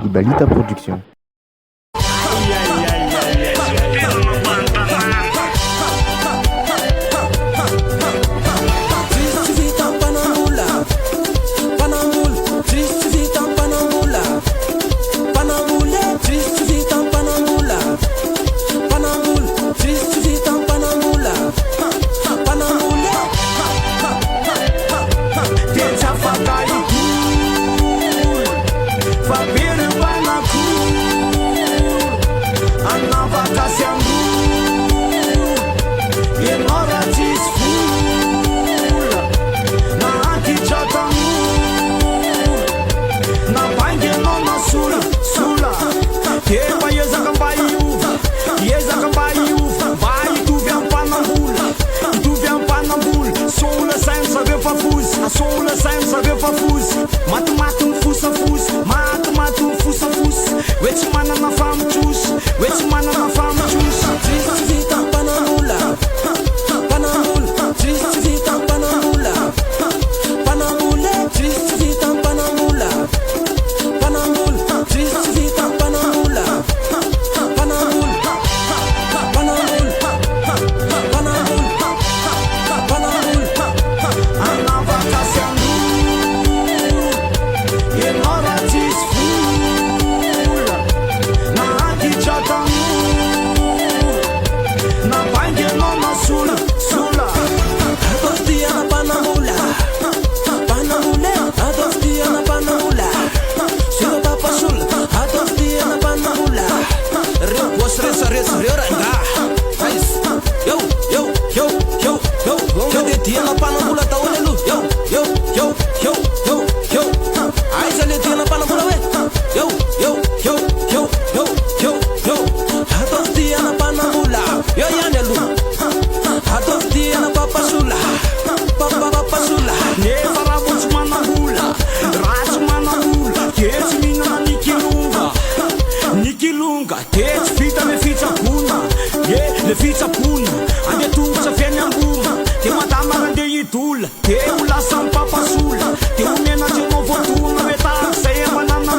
Ibalita Production. Sola sai saber fa fus, mata fusa fus, mata fusa fus. Wet mana na fam chus, wet mana na fam chus. Triste vita panamula, panamula. Triste vita panamula, panamula. Triste vita panamula, panamula. Triste vita panamula, panamula, panamula, panamula. Anava le fița pună, ande tu să fie neambuma. Te mata mara de idul, te ula sam papa sul, te umena ce no fortuna veta se e banana.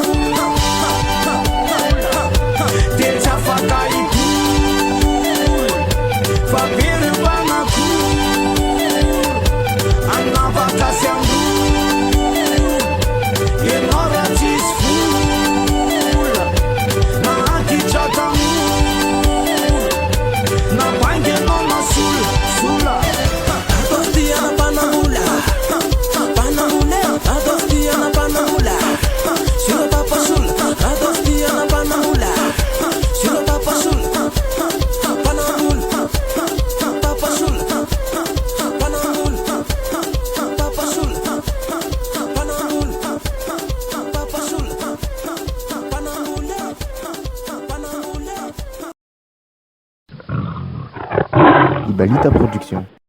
Te ța faca idul, fa bere bana cu. Anna vaca se andu, e nora tis full, na anti chata. Ibalita Production.